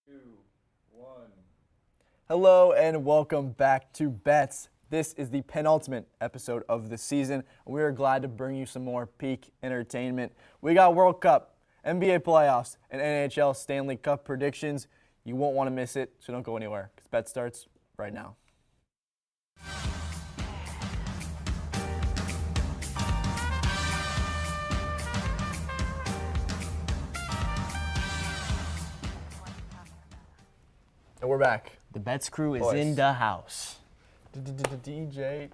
2, 1. Hello and welcome back to Bets. This is the penultimate episode of the season. We are glad to bring you some more peak entertainment. We got World Cup, NBA playoffs, and NHL Stanley Cup predictions. You won't want to miss it, so don't go anywhere because Bet starts right now. And we're back. The Bets crew is Boys. in the house. DJ.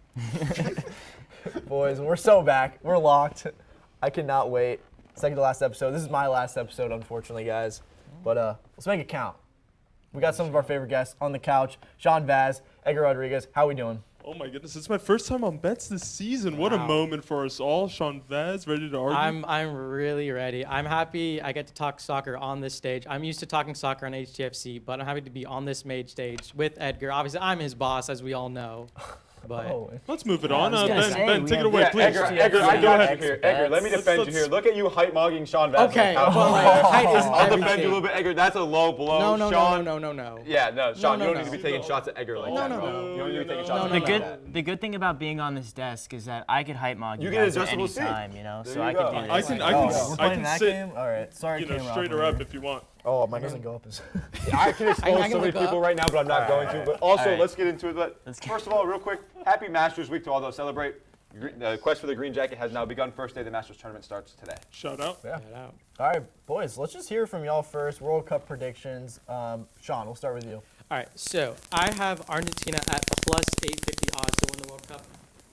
Boys, we're so back. We're locked. I cannot wait. Second to last episode. This is my last episode, unfortunately, guys. But let's make it count. We got some of our favorite guests on the couch. Sean Vaz, Edgar Rodriguez. How we doing? Oh my goodness, it's my first time on Bets this season. What a moment for us all. Sean Vaz, ready to argue? I'm really ready. I'm happy I get to talk soccer on this stage. I'm used to talking soccer on HTFC, but I'm happy to be on this main stage with Edgar. Obviously, I'm his boss, as we all know. But Let's move it on. was gonna say, Ben, we take it have- away, Yeah, please. Edgar, Go I got ahead. you here. Edgar, let me defend you let's- here. Look at you hype-mogging Sean Vaz. okay, on the but couch. like, height is I'll defend you a everything. little bit, Edgar. That's a low blow. No. Yeah, no, Sean, No, you don't no. need to be taking shots at Edgar like No, that, no, bro. no. You don't need to be taking No, shots no, at The Edgar no. like that. the good thing about being on this desk is that I could hype mog You you get an guys at adjustable any seat. time, There so you I go. could do I this. can, Oh, I we're can, I playing can that sit, game? All right. Sorry, you know, camera straighter operator. up if you want. Oh, mine doesn't go up as. I can expose I can so many look people up. right now, but I'm not going to. But also, right. let's get into it. But Let's get- first of all, real quick, happy Masters Week to all those celebrate. The quest for the green jacket has now begun. First day of the Masters tournament starts today. Shout out. Yeah. Get out. All right, boys. Let's just hear from y'all first. World Cup predictions. Sean, we'll start with you. All right, so I have Argentina at plus 850 odds to win the World Cup.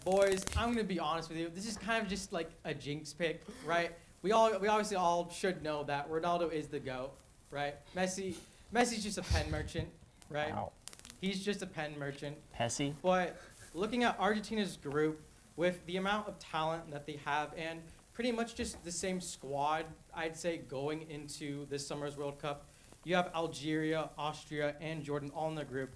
Boys, I'm going to be honest with you. This is kind of just like a jinx pick, right? We obviously all should know that Ronaldo is the GOAT, right? Messi's just a pen merchant, right? Wow. He's just a pen merchant. Pessy. But looking at Argentina's group, with the amount of talent that they have and pretty much just the same squad, I'd say, going into this summer's World Cup, you have Algeria, Austria, and Jordan all in the group.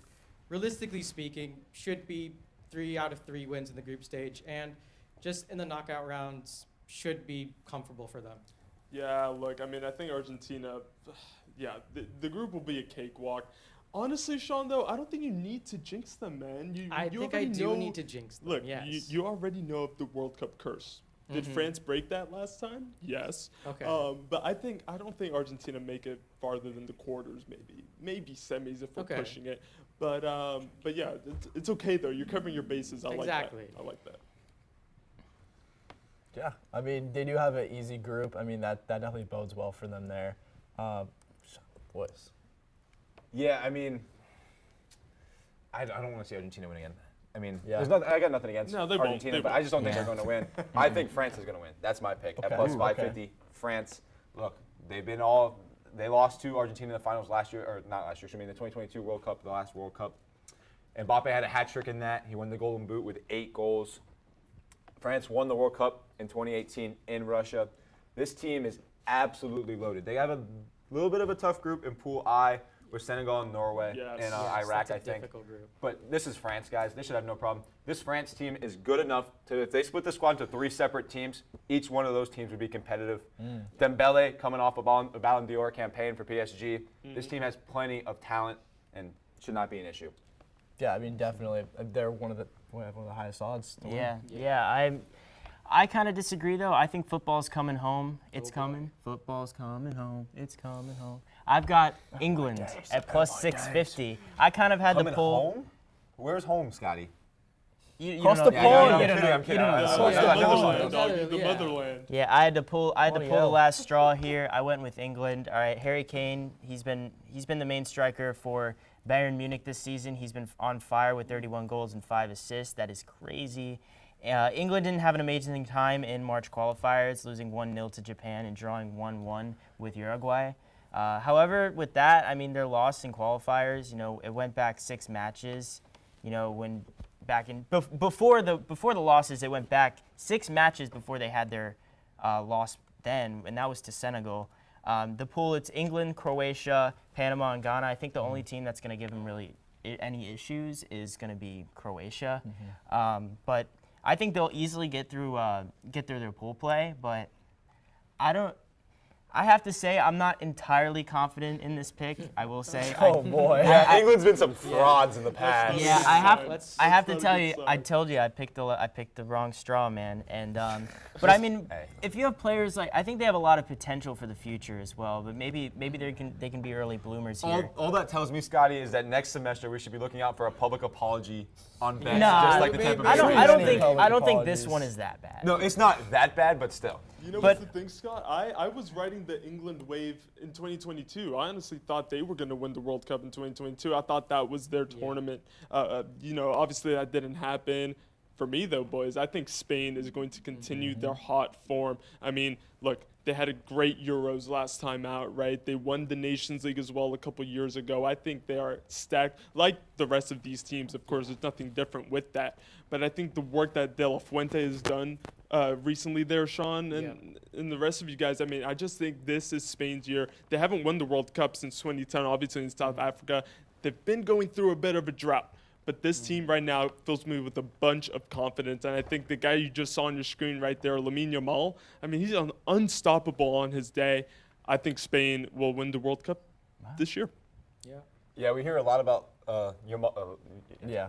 Realistically speaking, should be 3 out of 3 wins in the group stage, and just in the knockout rounds, should be comfortable for them. Yeah, look, I mean, I think Argentina, yeah, the group will be a cakewalk. Honestly, Sean, though, I don't think you need to jinx them, man. I you think I already do know, need to jinx them, Look, yes. you already know of the World Cup curse. Did Mhm. France break that last time? Yes. Okay. But I don't think Argentina make it farther than the quarters, maybe semis if we're Okay. pushing it. But yeah, it's okay though. You're covering your bases. I Exactly. like that. I like that. Yeah, I mean, they do have an easy group. I mean, that definitely bodes well for them there. Boys. Yeah, I mean, I don't want to see Argentina win again. I mean, Yeah. I got nothing against No, they won't. Argentina, They but I won't. just don't think Yeah. they're going to win. I think France is going to win. That's my pick at Okay. plus Ooh, 550. France, look, they lost to Argentina in the finals last year, or not last year, I mean the 2022 World Cup, the last World Cup. Mbappe had a hat trick in that. He won the Golden Boot with 8 goals. France won the World Cup in 2018 in Russia. This team is absolutely loaded. They have a little bit of a tough group in Pool I with Senegal and Norway Yes. and Yes, Iraq, that's a I think. difficult group. But this is France, guys. They should have no problem. This France team is good enough to, if they split the squad into 3 separate teams, each one of those teams would be competitive. Dembele coming off a Ballon d'Or campaign for PSG. This team has plenty of talent and should not be an issue. Yeah, I mean, definitely. They're one of the highest odds. To win. Yeah. I kind of disagree though. I think football's coming home. It's coming. Football's coming home. It's coming home. I've got England at plus 650. I kind of had to pull. home? Where's home, Scotty? You Across don't the know- pond. you don't know- I'm kidding. you don't know. I'm The kidding. motherland, dog. Yeah. The motherland. Yeah, I had to pull Bloody the hell. last straw here. I went with England. All right, Harry Kane, he's been the main striker for Bayern Munich this season. He's been on fire with 31 goals and 5 assists. That is crazy. England didn't have an amazing time in March qualifiers, losing 1-0 to Japan and drawing 1-1 with Uruguay. However, with that, I mean, their loss in qualifiers, it went back 6 matches. When back in before the losses, it went back 6 matches before they had their loss then, and that was to Senegal. The pool, it's England, Croatia, Panama, and Ghana. I think the only team that's going to give them really any issues is going to be Croatia. But I think they'll easily get through their pool play. But I I have to say I'm not entirely confident in this pick. I will say. Oh boy. Yeah, England's been some frauds in the past. Yeah, Let's- I have let's to not tell get you, started. I told you I picked the wrong straw, man. And but I mean, Hey. if you have players like, I think they have a lot of potential for the future as well. But maybe they can be early bloomers here. All that tells me, Scotty, is that next semester we should be looking out for a public apology on bets, Nah, just like the Tampa Bay. I don't Rays. I don't think this Apologies. one is that bad. No, it's not that bad, but still. You know But- what's the thing, Scott? I was riding the England wave in 2022. I honestly thought they were going to win the World Cup in 2022. I thought that was their tournament. Obviously that didn't happen. For me, though, boys, I think Spain is going to continue their hot form. I mean, look, they had a great Euros last time out, right? They won the Nations League as well a couple years ago. I think they are stacked, like the rest of these teams. Of course, there's nothing different with that. But I think the work that De La Fuente has done recently there, Sean, and the rest of you guys, I mean, I just think this is Spain's year. They haven't won the World Cup since 2010, obviously in South Africa. They've been going through a bit of a drought. But this team right now fills me with a bunch of confidence. And I think the guy you just saw on your screen right there, Lamine Yamal, I mean, he's unstoppable on his day. I think Spain will win the World Cup this year. Yeah, we hear a lot about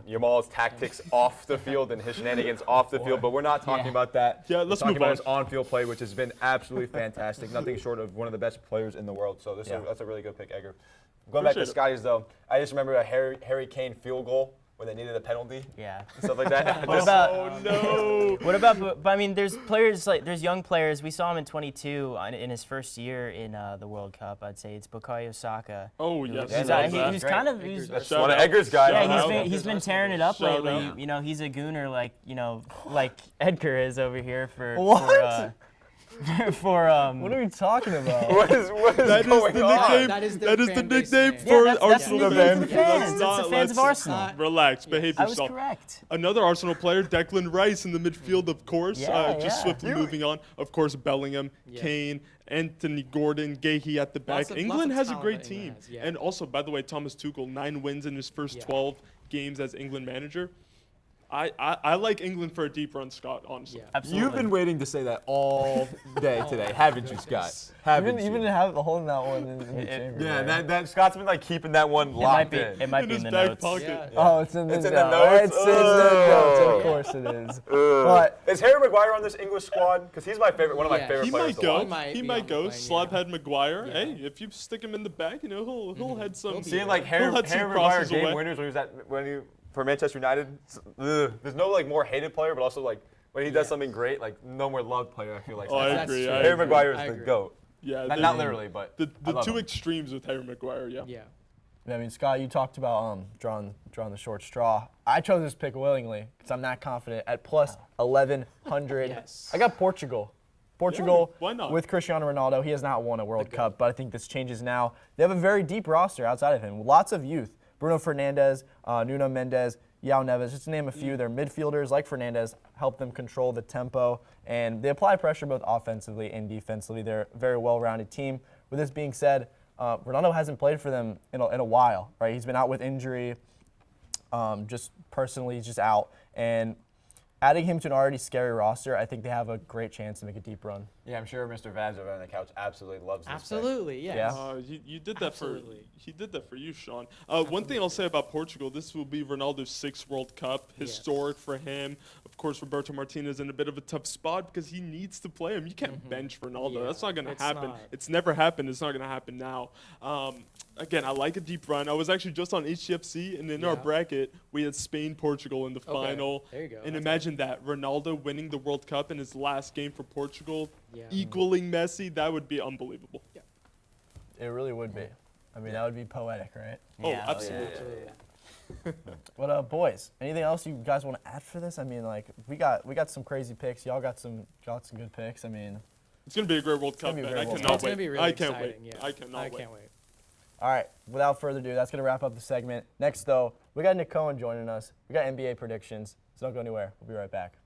Yamal's tactics off the field and his shenanigans off the field, but we're not talking about that. Yeah, We're let's talking move about on. his on-field play, which has been absolutely fantastic. Nothing short of one of the best players in the world. So that's a really good pick, Edgar. Going back to Appreciate it. Scotty's, though, I just remember a Harry Kane field goal when they needed a penalty Yeah. and stuff like that. What Just- about? Oh, no. What about? But I mean, there's players there's young players. We saw him in 22 in his first year in the World Cup. I'd say it's Bukayo Saka. Oh, yes. Yeah, He's, no, he's great. kind of he's, That's Shout one of out. Edgar's guys. yeah, Shout out. he's been tearing it up Shout lately. out. You know, he's a gooner like Edgar is over here for What? for What are we talking about? What is That is going the on? nickname. That is their That is the fan base nickname name. for that's Arsenal the nickname for the fans. fans. That's the fans of Arsenal. Relax, behave I was yourself. correct. Another Arsenal player, Declan Rice, in the midfield, of course. Yeah, Just yeah. swiftly moving on. Of course, Bellingham, Yeah. Kane, Anthony Gordon, Gahey at the back. Lots of England has a talent great that team. England has, yeah. And also, by the way, Thomas Tuchel, 9 wins in his first Yeah. 12 games as England manager. I like England for a deep run, Scott, honestly. Yeah. Absolutely. You've been waiting to say that all day today, haven't you, Scott? Haven't Even you? have holding that one in the chamber. Yeah, right? that Scott's been like keeping that one It locked might be. in. It might In be his in the back notes. pocket. Yeah. Oh, it's in the It's in notes. the notes? It's in the notes. Oh. Of course it is. But Is Harry Maguire on this English squad? Because he's my favorite, one of my Yeah. favorite He players might to go. watch. might He be might on go. the plane, Slabhead Maguire. Yeah. Hey, if you stick him in the back, he'll head some. Seeing like He'll Harry head some Maguire crosses game away. winners when he for Manchester United. There's no like more hated player, but also like when he does Yeah. something great, like no more loved player. I feel like. Oh, I That's agree. true. I Harry agree. Maguire is I the agree. goat. Yeah, Not literally, but the I love two him. extremes with Harry Maguire. Yeah. Yeah. I mean, Scott, you talked about drawing the short straw. I chose this pick willingly because I'm not confident. At plus 1,100, Yes. I got Portugal. Portugal why not? with Cristiano Ronaldo. He has not won a World Cup, but I think this changes now. They have a very deep roster outside of him. Lots of youth. Bruno Fernandes, Nuno Mendes, Yao Neves, just to name a few. They're midfielders like Fernandes, help them control the tempo, and they apply pressure both offensively and defensively. They're a very well-rounded team. With this being said, Ronaldo hasn't played for them in a while, right? He's been out with injury. Just personally, he's just out. And adding him to an already scary roster, I think they have a great chance to make a deep run. Yeah, I'm sure Mr. Vaz over on the couch absolutely loves this. pick. Absolutely, yes. Yeah. You did that Absolutely. he did that for you, Sean. One thing I'll say about Portugal, this will be Ronaldo's 6th World Cup, historic for him. Of course, Roberto Martinez in a bit of a tough spot because he needs to play him. You can't bench Ronaldo. Yeah, That's not going to it's happen. not. It's never happened. It's not going to happen now. Again, I like a deep run. I was actually just on HTFC, and in our Yeah. bracket, we had Spain, Portugal in the final. There you go. And That's imagine that, Ronaldo winning the World Cup in his last game for Portugal, Yeah. equaling Messi, that would be unbelievable. It really would be. I mean, that would be poetic, right? Oh, Yeah, absolutely. But boys, anything else you guys want to add for this? I mean, like we got some crazy picks. Y'all got some good picks. I mean, It's going to be a great World Cup, gonna be a man. great I World cannot Cup. It's wait. going to be really I can't exciting. wait. Yeah. I cannot wait. can't wait. all right. Without further ado, that's gonna wrap up the segment. Next, though, we got Nick Cohen joining us. We got NBA predictions. So don't go anywhere. We'll be right back.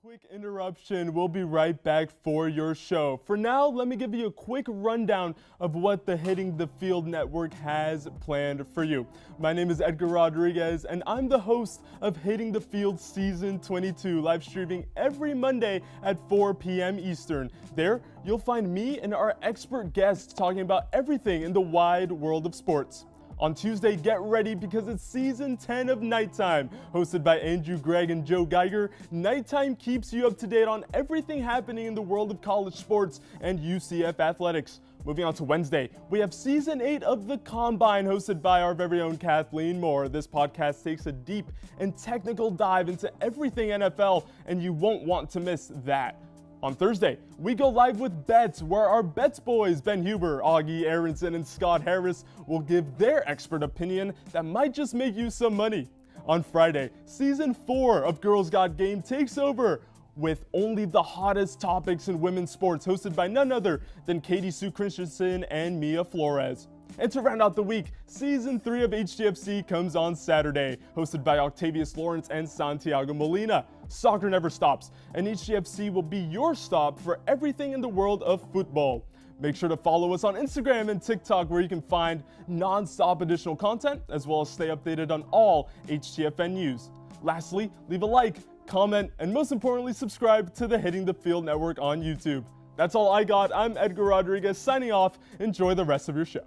Quick interruption. We'll be right back for your show. For now, let me give you a quick rundown of what the Hitting the Field Network has planned for you. My name is Edgar Rodriguez, and I'm the host of Hitting the Field Season 22, live streaming every Monday at 4 p.m. Eastern. There, you'll find me and our expert guests talking about everything in the wide world of sports. On Tuesday, get ready because it's Season 10 of Nighttime. Hosted by Andrew Gregg and Joe Geiger, Nighttime keeps you up to date on everything happening in the world of college sports and UCF athletics. Moving on to Wednesday, we have Season 8 of The Combine, hosted by our very own Kathleen Moore. This podcast takes a deep and technical dive into everything NFL, and you won't want to miss that. On Thursday, we go live with Bets, where our Bets boys, Ben Huber, Augie Aronson, and Scott Harris, will give their expert opinion that might just make you some money. On Friday, Season 4 of Girls Got Game takes over with only the hottest topics in women's sports, hosted by none other than Katie Sue Christensen and Mia Flores. And to round out the week, Season 3 of HTFC comes on Saturday, hosted by Octavius Lawrence and Santiago Molina. Soccer never stops, and HTFC will be your stop for everything in the world of football. Make sure to follow us on Instagram and TikTok, where you can find non-stop additional content, as well as stay updated on all HTFN news. Lastly, leave a like, comment, and most importantly, subscribe to the Hitting the Field Network on YouTube. That's all I got. I'm Edgar Rodriguez, signing off. Enjoy the rest of your show.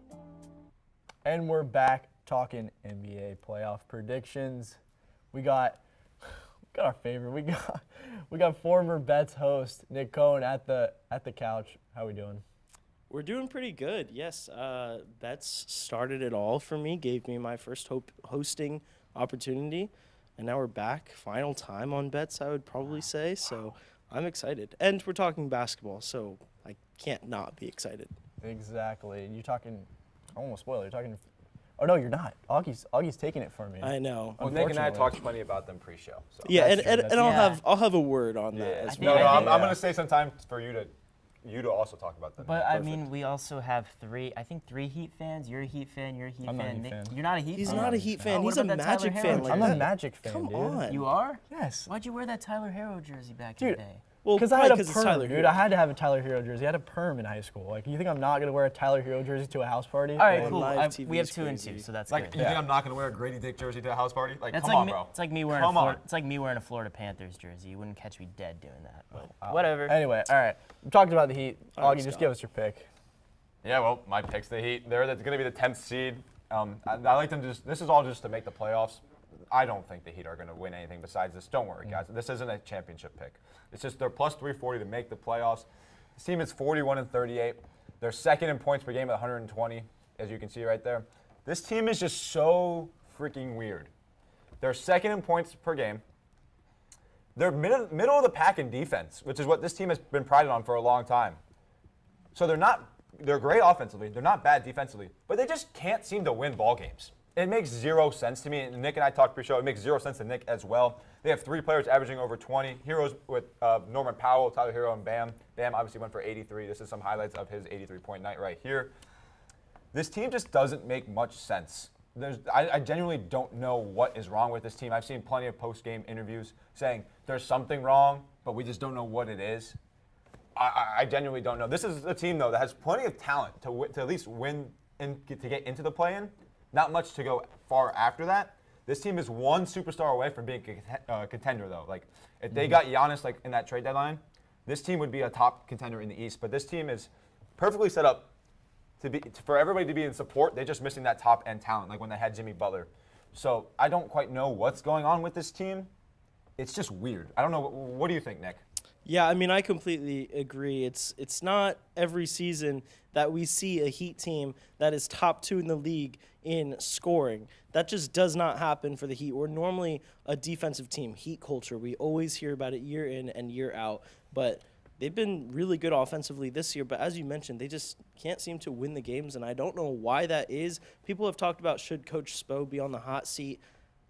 And we're back talking NBA playoff predictions. We got our favorite. We got former Bets host Nick Cohen at the couch. How we doing? We're doing pretty good. Yes, Bets started it all for me. Gave me my first hosting opportunity, and now we're back. Final time on Bets, I would probably say. So I'm excited, and we're talking basketball, so I can't not be excited. Exactly. You're talking. I won't spoil it. You're talking. Oh no, you're not. Augie's taking it from me. I know. Well, Nick and I talked plenty about them pre-show. So. Yeah, That's true, and I'll have a word on that as No, well. I'm going to say some time for you to also talk about them. But I mean, we also have three Heat fans. You're a Heat fan. You're a Heat I'm not a fan. Heat Nick, fan. you're not a Heat He's fan. not a Heat fan. Oh, what He's a about that Tyler Magic Herro fan. jersey? Like I'm that. a Magic fan, Come dude. on. You are? Yes. Why'd you wear that Tyler Herro jersey back in the Dude. day? Well, Because I had a it's perm, Tyler dude. Herro. I had to have a Tyler Hero jersey. I had a perm in high school. Like, you think I'm not gonna wear a Tyler Hero jersey to a house party? All right, on cool. live TV We have is 2 and crazy. 2, so that's like, good. you think I'm not going to wear a Grady Dick jersey to a house party? Like, That's come like on, me, bro. It's like me wearing Come a on. Florida, it's like me wearing a Florida Panthers jersey. You wouldn't catch me dead doing that. But whatever. Anyway, all right. We talked about the Heat. All right, Augie, just Scott. give us your pick. Yeah, well, my pick's the Heat. They're going to be the 10th seed. I like them this is all just to make the playoffs. I don't think the Heat are going to win anything besides this. Don't worry, guys. This isn't a championship pick. It's just they're plus 340 to make the playoffs. This team is 41-38. They're second in points per game at 120, as you can see right there. This team is just so freaking weird. They're second in points per game. They're middle of the pack in defense, which is what this team has been prided on for a long time. So they're great offensively. They're not bad defensively, but they just can't seem to win ball games. It makes zero sense to me. And Nick and I talked pre-show. It makes zero sense to Nick as well. They have 3 players averaging over 20. Heroes with Norman Powell, Tyler Hero, and Bam. Bam obviously went for 83. This is some highlights of his 83-point night right here. This team just doesn't make much sense. I genuinely don't know what is wrong with this team. I've seen plenty of post-game interviews saying there's something wrong, but we just don't know what it is. I genuinely don't know. This is a team, though, that has plenty of talent to at least win and to get into the play-in. Not much to go far after that. This team is one superstar away from being a contender, though. Like, if they got Giannis like in that trade deadline, this team would be a top contender in the East. But this team is perfectly set up for everybody to be in support. They're just missing that top-end talent, like when they had Jimmy Butler. So I don't quite know what's going on with this team. It's just weird. I don't know. What do you think, Nick? Yeah, I mean, I completely agree. It's not every season that we see a Heat team that is top 2 in the league in scoring. That just does not happen for the Heat. We're normally a defensive team, Heat culture. We always hear about it year in and year out. But they've been really good offensively this year. But as you mentioned, they just can't seem to win the games, and I don't know why that is. People have talked about should Coach Spo be on the hot seat.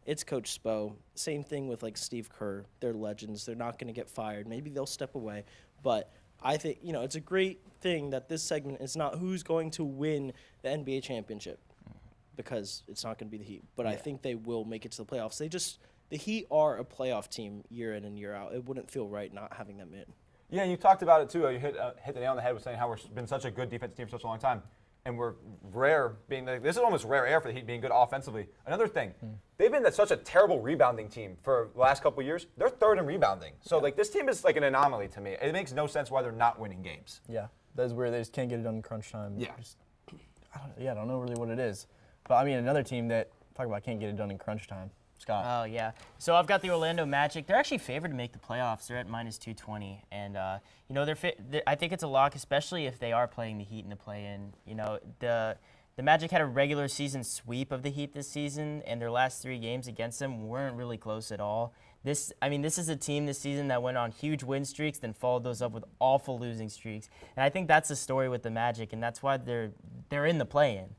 It's Coach Spo. Same thing with like Steve Kerr. They're legends. They're not going to get fired. Maybe they'll step away. But I think, it's a great thing that this segment is not who's going to win the NBA championship, because it's not going to be the Heat. But I think they will make it to the playoffs. the Heat are a playoff team year in and year out. It wouldn't feel right not having them in. Yeah, and you talked about it too. You hit the nail on the head with saying how we've been such a good defensive team for such a long time. And we're rare being like, this is almost rare air for the Heat being good offensively. Another thing, they've been such a terrible rebounding team for the last couple of years. They're third in rebounding. So like this team is like an anomaly to me. It makes no sense why they're not winning games. Yeah, that's where they just can't get it done in crunch time. Yeah. I don't know really what it is. But I mean, another team that, talk about can't get it done in crunch time. Scott. Oh, yeah. So I've got the Orlando Magic. They're actually favored to make the playoffs. They're at minus 220. And, you know, I think it's a lock, especially if they are playing the Heat in the play-in. You know, the Magic had a regular season sweep of the Heat this season, and their last 3 games against them weren't really close at all. This is a team this season that went on huge win streaks, then followed those up with awful losing streaks. And I think that's the story with the Magic, and that's why they're in the play-in.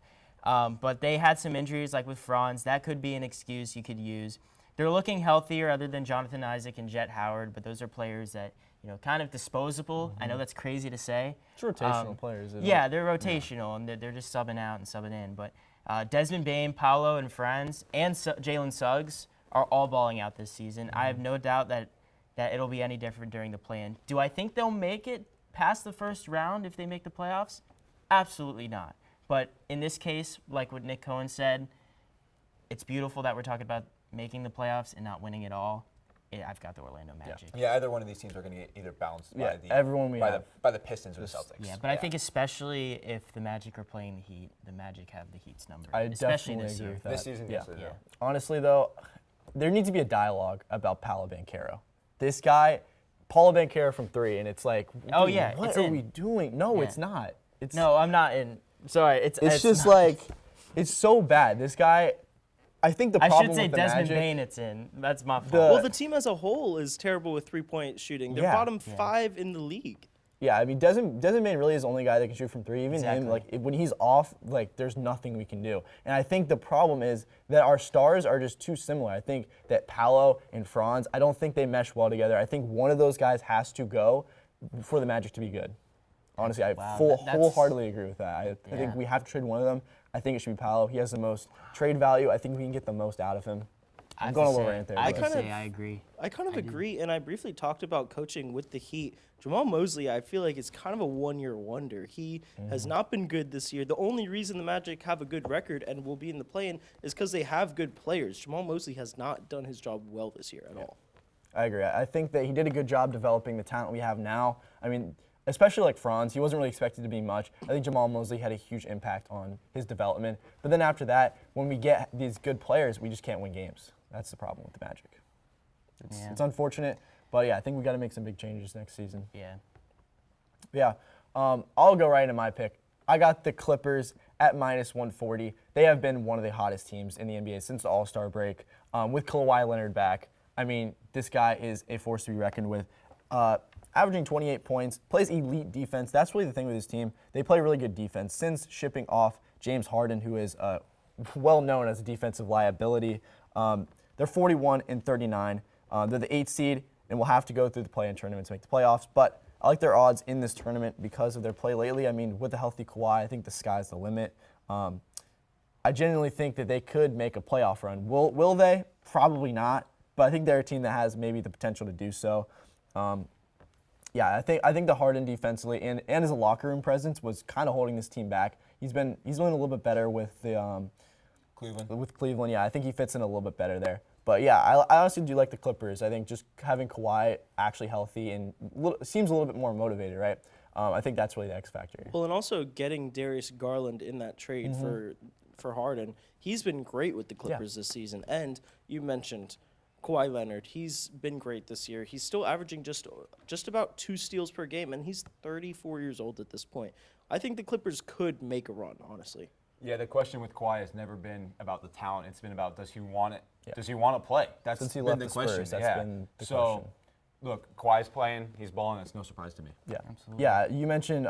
But they had some injuries, like with Franz. That could be an excuse you could use. They're looking healthier other than Jonathan Isaac and Jet Howard, but those are players that, you know, kind of disposable. I know that's crazy to say. It's rotational players. Yeah, they're rotational, and they're just subbing out and subbing in. But Desmond Bane, Paolo, and Franz, and Jalen Suggs are all balling out this season. I have no doubt that it'll be any different during the play-in. Do I think they'll make it past the first round if they make the playoffs? Absolutely not. But in this case, like what Nick Cohen said, it's beautiful that we're talking about making the playoffs and not winning it all. I've got the Orlando Magic. Yeah, either one of these teams are going to get either bounced by the Pistons or the Celtics. Yeah, but I think especially if the Magic are playing the Heat, the Magic have the Heat's number. I especially definitely this agree year. with that. This season, yes, they do. Honestly, though, there needs to be a dialogue about Paolo Banchero. This guy, Paulo Banchero from 3, and it's like, Oh, dude, yeah, what it's are in. we doing? No, Yeah. it's not. It's No, I'm not in. Sorry, it's just not. like, it's so bad. This guy, I think the I problem should say with the Desmond Magic, Bane it's in. That's my fault. Well, the team as a whole is terrible with three-point shooting. They're Yeah. bottom 5 in the league. Yeah, I mean, Desmond Bane really is the only guy that can shoot from 3. Even Exactly. him, like when he's off, like there's nothing we can do. And I think the problem is that our stars are just too similar. I think that Paolo and Franz, I don't think they mesh well together. I think one of those guys has to go for the Magic to be good. Honestly, I Wow, wholeheartedly agree with that. I think Yeah. we have to trade one of them. I think it should be Paolo. He has the most trade value. I think we can get the most out of him. I'm going a little rant there. I but- have to say I agree. I kind of agree, and I briefly talked about coaching with the Heat. Jamal Mosley, I feel like, is kind of a one-year wonder. He has not been good this year. The only reason the Magic have a good record and will be in the play-in is because they have good players. Jamal Mosley has not done his job well this year at all. I agree. I think that he did a good job developing the talent we have now. I mean, especially like Franz, he wasn't really expected to be much. I think Jamal Mosley had a huge impact on his development. But then after that, when we get these good players, we just can't win games. That's the problem with the Magic. It's unfortunate, but yeah, I think we got to make some big changes next season. Yeah. Yeah, I'll go right into my pick. I got the Clippers at minus 140. They have been one of the hottest teams in the NBA since the All-Star break. With Kawhi Leonard back, I mean, this guy is a force to be reckoned with. Averaging 28 points, plays elite defense. That's really the thing with this team. They play really good defense. Since shipping off James Harden, who is well known as a defensive liability, they're 41 and 39. They're the 8th seed, and will have to go through the play-in tournament to make the playoffs. But I like their odds in this tournament because of their play lately. I mean, with a healthy Kawhi, I think the sky's the limit. I genuinely think that they could make a playoff run. Will they? Probably not. But I think they're a team that has maybe the potential to do so. Yeah, I think the Harden defensively and his locker room presence was kind of holding this team back. He's been a little bit better with the Cleveland. With Cleveland, yeah, I think he fits in a little bit better there. But yeah, I honestly do like the Clippers. I think just having Kawhi actually healthy and seems a little bit more motivated, right? I think that's really the X factor. Well, and also getting Darius Garland in that trade for Harden, he's been great with the Clippers this season. And you mentioned Kawhi Leonard. He's been great this year. He's still averaging just about 2 steals per game, and he's 34 years old at this point. I think the Clippers could make a run, honestly. Yeah, the question with Kawhi has never been about the talent. It's been about does he want it? Yeah. Does he want to play? That's Since he been left the the question. Spurs, that's been the question. Look, Kawhi's playing. He's balling. It's no surprise to me. Yeah, Absolutely. Yeah. You mentioned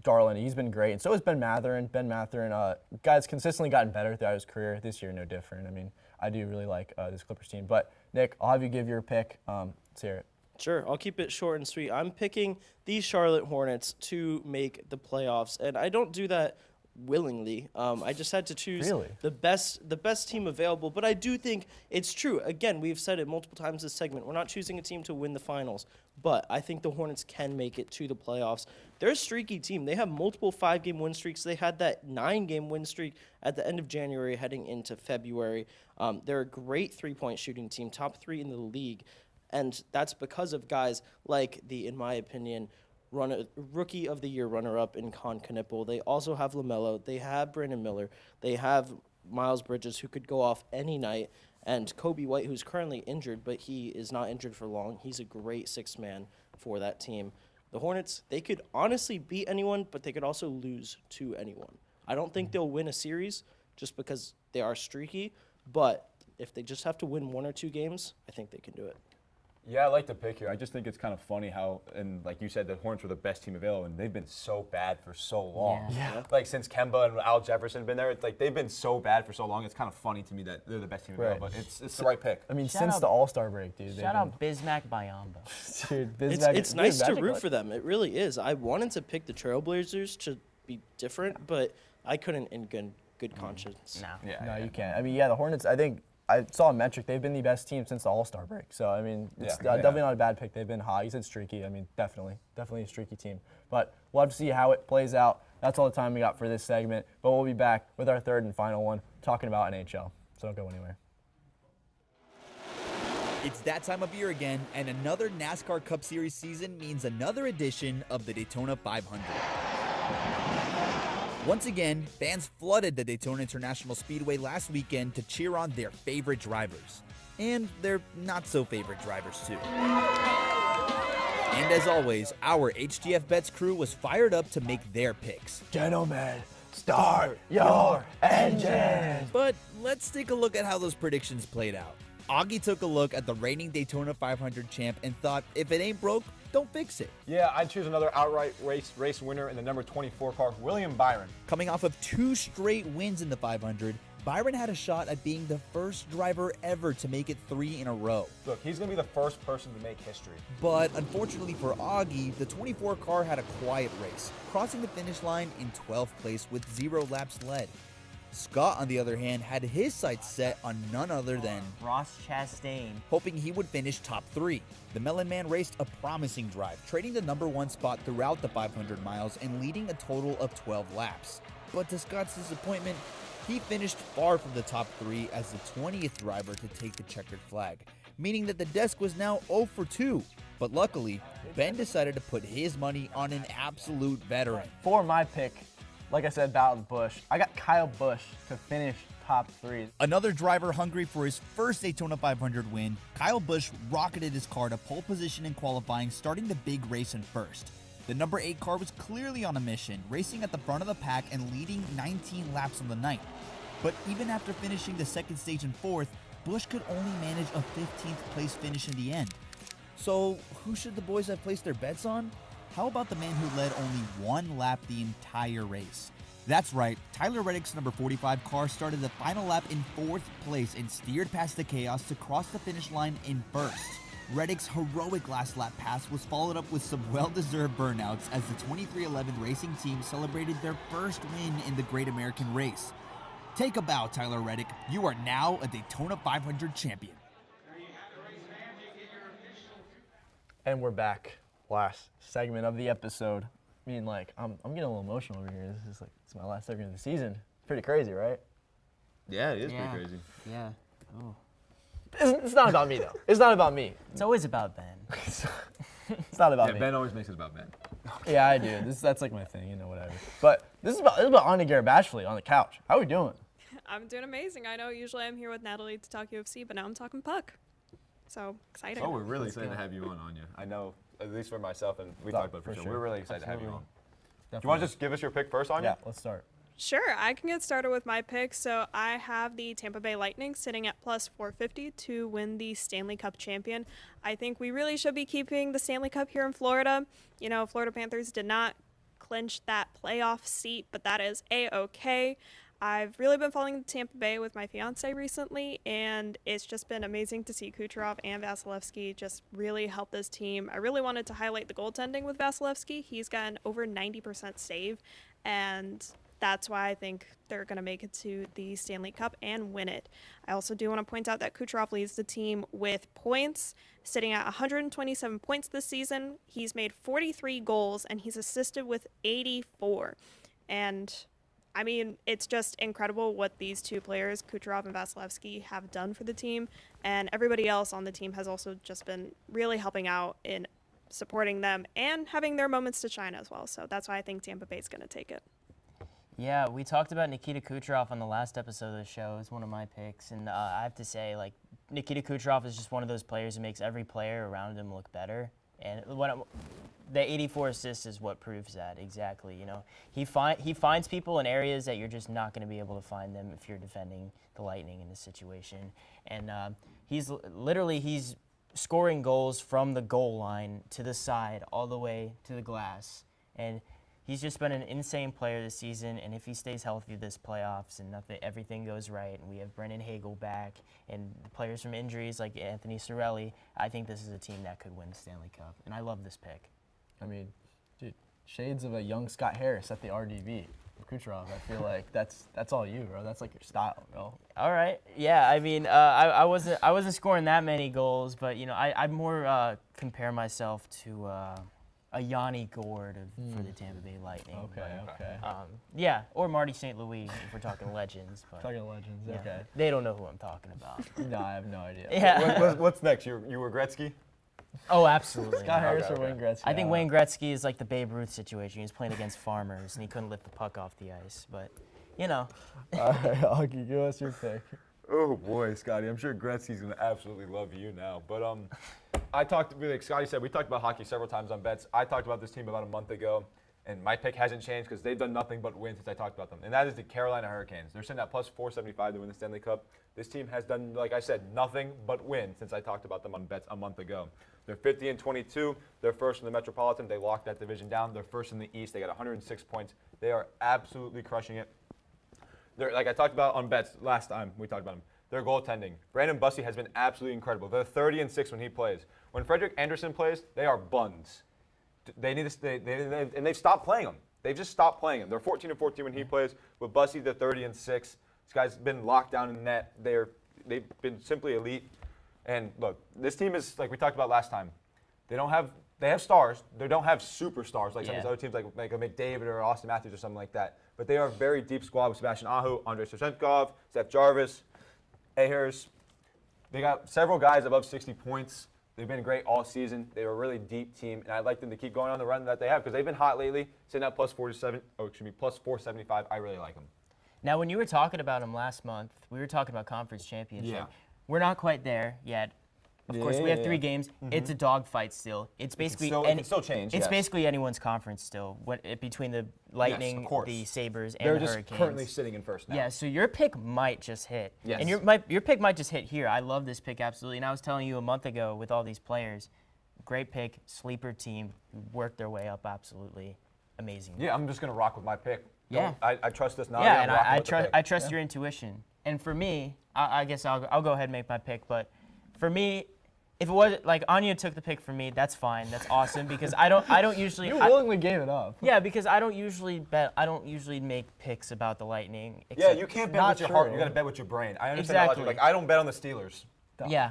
Garland. He's been great, and so has Ben Mathurin. Ben Mathurin, guy's consistently gotten better throughout his career. This year, no different. I mean, I do really like this Clippers team. But Nick, I'll have you give your pick. Let's hear it. Sure, I'll keep it short and sweet. I'm picking the Charlotte Hornets to make the playoffs, and I don't do that willingly. I just had to choose Really? the best team available. But I do think it's true. Again, we've said it multiple times this segment. We're not choosing a team to win the finals, but I think the Hornets can make it to the playoffs. They're a streaky team. They have multiple 5-game win streaks. They had that 9-game win streak at the end of January heading into February. They're a great three-point shooting team, top 3 in the league. And that's because of guys like the, in my opinion, Rookie of the Year runner-up in Con Knipple. They also have LaMelo. They have Brandon Miller. They have Miles Bridges, who could go off any night, and Kobe White, who's currently injured, but he is not injured for long. He's a great sixth man for that team. The Hornets, they could honestly beat anyone, but they could also lose to anyone. I don't think they'll win a series just because they are streaky, but if they just have to win 1 or 2 games, I think they can do it. Yeah, I like the pick here. I just think it's kind of funny how, and like you said, the Hornets were the best team available, and they've been so bad for so long. Yeah. Like since Kemba and Al Jefferson have been there, it's like they've been so bad for so long. It's kind of funny to me that they're the best team available, Right. but it's the right pick. I mean, Shout since out- the All-Star break, dude. Shout out Bismack Biyombo. Dude, It's nice to root for them. It really is. I wanted to pick the Trailblazers to be different, but I couldn't in good conscience. No. Yeah, No, yeah. you can't. I mean, yeah, the Hornets, I think, I saw a metric. They've been the best team since the All-Star break. So, I mean, it's Yeah. definitely not a bad pick. They've been hot. You said streaky. I mean, definitely a streaky team. But we'll have to see how it plays out. That's all the time we got for this segment. But we'll be back with our third and final one, talking about NHL. So don't go anywhere. It's that time of year again, and another NASCAR Cup Series season means another edition of the Daytona 500. Once again, fans flooded the Daytona International Speedway last weekend to cheer on their favorite drivers. And their not-so-favorite drivers, too. And as always, our HTF Bets crew was fired up to make their picks. Gentlemen, start your engine. But let's take a look at how those predictions played out. Augie took a look at the reigning Daytona 500 champ and thought, if it ain't broke, don't fix it. Yeah, I'd choose another outright race winner in the number 24 car, William Byron. Coming off of 2 straight wins in the 500, Byron had a shot at being the first driver ever to make it 3 in a row. Look, he's going to be the first person to make history. But unfortunately for Augie, the 24 car had a quiet race, crossing the finish line in 12th place with 0 laps led. Scott, on the other hand, had his sights set on none other than Ross Chastain. hoping he would finish top 3. The Melon Man raced a promising drive, trading the number 1 spot throughout the 500 miles and leading a total of 12 laps. But to Scott's disappointment, he finished far from the top 3 as the 20th driver to take the checkered flag, meaning that the desk was now 0 for 2. But luckily, Ben decided to put his money on an absolute veteran. For my pick, like I said, Battle of the Bush, I got Kyle Busch to finish top 3. Another driver hungry for his first Daytona 500 win, Kyle Busch rocketed his car to pole position in qualifying, starting the big race in first. The number 8 car was clearly on a mission, racing at the front of the pack and leading 19 laps on the night. But even after finishing the second stage in 4th, Busch could only manage a 15th place finish in the end. So who should the boys have placed their bets on? How about the man who led only 1 lap the entire race? That's right, Tyler Reddick's number 45 car started the final lap in 4th place and steered past the chaos to cross the finish line in 1st. Reddick's heroic last lap pass was followed up with some well-deserved burnouts as the 2311 racing team celebrated their first win in the Great American Race. Take a bow, Tyler Reddick. You are now a Daytona 500 champion. And we're back. Last segment of the episode. I mean, like, I'm getting a little emotional over here. This is like, it's my last segment of the season. Pretty crazy, right? Yeah, it is Yeah. pretty crazy. Yeah. Oh. It's not about me, though. It's not about me. It's always about Ben. It's not about Yeah, me. Ben always makes it about Ben. Yeah, I do. That's like my thing, whatever. But this is about Anya Garabashvili on the couch. How are we doing? I'm doing amazing. I know usually I'm here with Natalie to talk UFC, but now I'm talking puck. So exciting. Oh, we're really excited to have you on, Anya. I know, at least for myself, and we No, talked about it for for sure. sure. We're really excited to have you Absolutely. on. Do you want to just give us your pick first, Anya? Yeah, let's start. Sure, I can get started with my pick. So I have the Tampa Bay Lightning sitting at plus 450 to win the Stanley Cup champion. I think we really should be keeping the Stanley Cup here in Florida. You know, Florida Panthers did not clinch that playoff seat, but that is A-OK. I've really been following Tampa Bay with my fiance recently, and it's just been amazing to see Kucherov and Vasilevsky just really help this team. I really wanted to highlight the goaltending with Vasilevsky. He's got an over 90% save, and that's why I think they're going to make it to the Stanley Cup and win it. I also do want to point out that Kucherov leads the team with points, sitting at 127 points this season. He's made 43 goals, and he's assisted with 84. And, I mean, it's just incredible what these two players, Kucherov and Vasilevsky, have done for the team. And everybody else on the team has also just been really helping out in supporting them and having their moments to shine as well. So that's why I think Tampa Bay's going to take it. Yeah, we talked about Nikita Kucherov on the last episode of the show. It's one of my picks, and I have to say, like, Nikita Kucherov is just one of those players who makes every player around him look better. And the 84 assists is what proves that exactly. You know, he finds people in areas that you're just not going to be able to find them if you're defending the Lightning in this situation. And he's scoring goals from the goal line to the side all the way to the glass. And he's just been an insane player this season, and if he stays healthy this playoffs and everything goes right, and we have Brennan Hagel back and the players from injuries like Anthony Cirelli, I think this is a team that could win the Stanley Cup, and I love this pick. I mean, dude, shades of a young Scott Harris at the RDV. Kucherov, I feel like that's all you, bro. That's like your style, bro. All right, yeah. I mean, I wasn't scoring that many goals, but you know, I more compare myself to a Yanni Gourde for the Tampa Bay Lightning. Okay. Yeah, or Marty St. Louis if we're talking legends. But, Talking legends, yeah, okay. they don't know who I'm talking about. No, I have no idea. Yeah. What's next? You were Gretzky? Oh, absolutely. Scott Harris or Okay. Wayne Gretzky? I think Wayne Gretzky is like the Babe Ruth situation. He was playing against farmers, and he couldn't lift the puck off the ice. But, you know. All right, Augie, give us your pick. Oh boy, Scotty, I'm sure Gretzky's gonna absolutely love you now. But like Scotty said, we talked about hockey several times on Bets. I talked about this team about a month ago, and my pick hasn't changed because they've done nothing but win since I talked about them. And that is the Carolina Hurricanes. They're sitting at plus 475 to win the Stanley Cup. This team has done, like I said, nothing but win since I talked about them on Bets a month ago. They're 50-22. They're first in the Metropolitan. They locked that division down. They're first in the East. They got 106 points. They are absolutely crushing it. They're, like I talked about on Bets last time we talked about them. Their goaltending. Brandon Bussi has been absolutely incredible. They're 30-6 when he plays. When Frederik Andersen plays, they are buns. They need to and they've stopped playing him. They've just stopped playing him. They're 14-14 when he plays. With Bussi, they're 30-6. This guy's been locked down in the net. They've been simply elite. And look, this team is like we talked about last time. They have stars. They don't have superstars like some of these other teams like a McDavid or Austin Matthews or something like that. But they are a very deep squad with Sebastian Aho, Andrei Shevchenkov, Seth Jarvis, Ahers. They got several guys above 60 points. They've been great all season. They're a really deep team, and I'd like them to keep going on the run that they have because they've been hot lately. Sitting at plus 475. I really like them. Now, when you were talking about them last month, we were talking about conference championship. Yeah. We're not quite there yet. Of course, we have 3 games. It's a dogfight still. It's basically it can still change. It's yes. basically anyone's conference still. Between the Lightning, the Sabres, and They're the just Hurricanes. currently sitting in first now. Yeah, so your pick might just hit. Yes. And your pick might just hit here. I love this pick absolutely. And I was telling you a month ago with all these players, great pick, sleeper team, who worked their way up absolutely amazing. Yeah, I'm just gonna rock with my pick. Yeah. I trust this now. Yeah, and I trust your intuition. And for me, I guess I'll go ahead and make my pick. But for me, if it was like Anya took the pick for me, that's fine. That's awesome because I don't usually. You willingly gave it up. Yeah, because I don't usually bet. I don't usually make picks about the Lightning. Yeah, you can't bet with your heart. true. You got to bet with your brain. I understand Exactly. that logic. Like I don't bet on the Steelers. Yeah,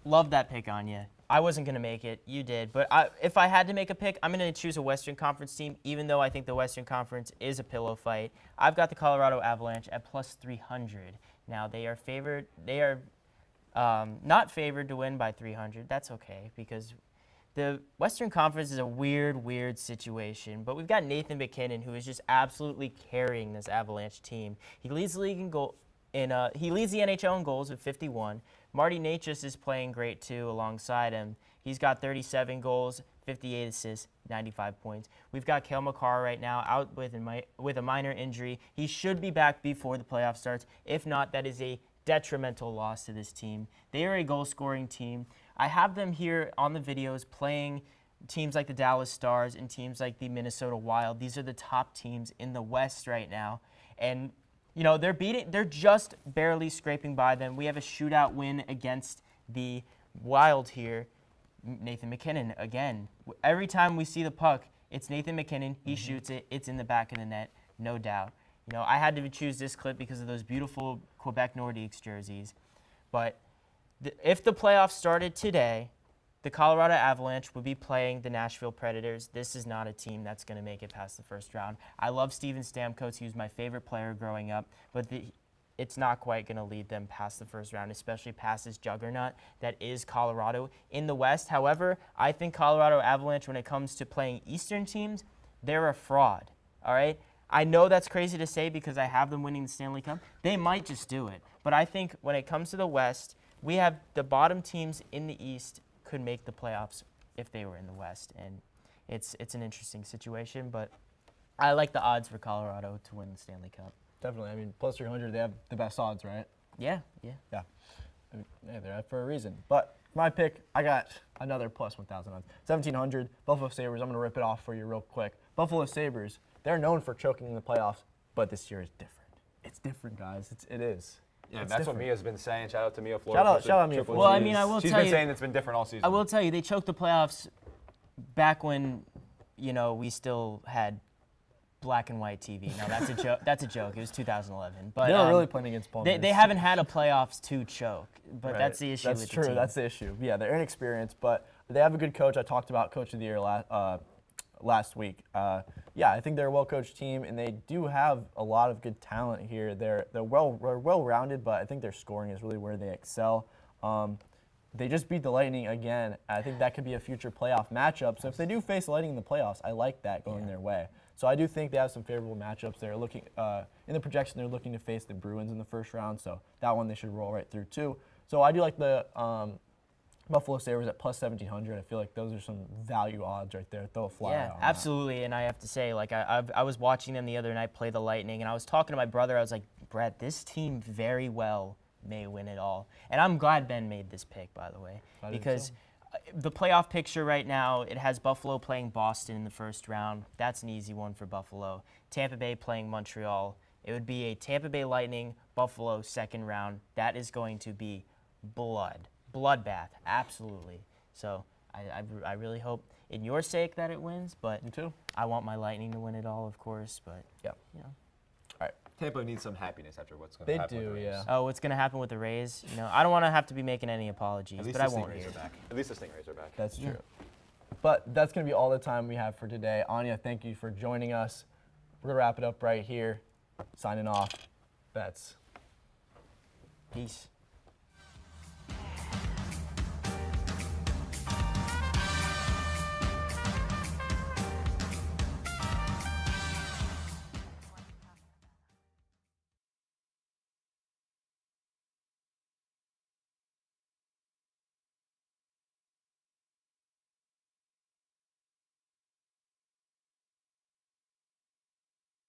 love that pick, Anya. I wasn't gonna make it. You did, but if I had to make a pick, I'm gonna choose a Western Conference team. Even though I think the Western Conference is a pillow fight, I've got the Colorado Avalanche at plus 300. Now they are favored. They are not favored to win by 300. That's okay because the Western Conference is a weird situation. But we've got Nathan McKinnon, who is just absolutely carrying this Avalanche team. He leads the league in goal. He leads the NHL in goals with 51. Marty Necas is playing great too alongside him. He's got 37 goals, 58 assists, 95 points. We've got Cale Makar right now out with a minor injury. He should be back before the playoff starts. If not, that is a detrimental loss to this team. They are a goal-scoring team. I have them here on the videos playing teams like the Dallas Stars and teams like the Minnesota Wild. These are the top teams in the West right now. And you know, they're just barely scraping by them. We have a shootout win against the Wild here. Nathan McKinnon, again. Every time we see the puck, it's Nathan McKinnon. He shoots it. It's in the back of the net, no doubt. You know, I had to choose this clip because of those beautiful Quebec Nordiques jerseys. But if the playoffs started today, the Colorado Avalanche would be playing the Nashville Predators. This is not a team that's going to make it past the first round. I love Steven Stamkos. He was my favorite player growing up, but it's not quite going to lead them past the first round, especially past this juggernaut that is Colorado. In the West, however, I think Colorado Avalanche, when it comes to playing Eastern teams, they're a fraud, all right? I know that's crazy to say because I have them winning the Stanley Cup. They might just do it. But I think when it comes to the West, we have the bottom teams in the East could make the playoffs if they were in the West. And it's an interesting situation, but I like the odds for Colorado to win the Stanley Cup. Definitely. I mean, plus 300, they have the best odds, right? Yeah. Yeah. I mean, yeah, they're out for a reason. But for my pick, I got another plus 1,000 odds. 1,700, Buffalo Sabres. I'm going to rip it off for you real quick. Buffalo Sabres, they're known for choking in the playoffs, but this year is different. It's different, guys. It is. Yeah, It's that's different. what Mia's been saying. Shout out to Mia Flores. Shout out Mia Triple Flores. Well, I Gs. mean, I will She's tell been you- saying it's been different all season. I will tell you, they choked the playoffs back when, you know, we still had black and white TV. Now that's a joke. That's a joke. It was 2011. But They were really playing against Palmeiras. they haven't had a playoffs to choke. But Right. that's the issue That's with true. the team. That's the issue. Yeah, they're inexperienced, but they have a good coach. I talked about Coach of the Year last week. Yeah, I think they're a well-coached team, and they do have a lot of good talent here. They're well-rounded, but I think their scoring is really where they excel. They just beat the Lightning again. I think that could be a future playoff matchup. So if they do face the Lightning in the playoffs, I like that going their way. So I do think they have some favorable matchups. They're looking in the projection. They're looking to face the Bruins in the first round. So that one they should roll right through too. So I do like the Buffalo Sabres at plus 1,700. I feel like those are some value odds right there. Throw a flyer Yeah, out on that. absolutely. And I have to say, like, I was watching them the other night play the Lightning, and I was talking to my brother. I was like, Brett, this team very well may win it all. And I'm glad Ben made this pick, by the way, I did because too. the playoff picture right now, it has Buffalo playing Boston in the first round. That's an easy one for Buffalo. Tampa Bay playing Montreal. It would be a Tampa Bay Lightning, Buffalo second round. That is going to be bloodbath, absolutely. So I really hope, in your sake, that it wins. But Me too. I want my Lightning to win it all, of course. But Yeah. you know. All right. Tampa needs some happiness after what's going They to happen. do, with the yeah. Rays. Oh, what's going to happen with the Rays? You know, I don't want to have to be making any apologies, At least but the I won't Stingrays here. are back. At least the Stingrays are back. That's true. But that's going to be all the time we have for today. Anya, thank you for joining us. We're going to wrap it up right here. Signing off. Bets. Peace.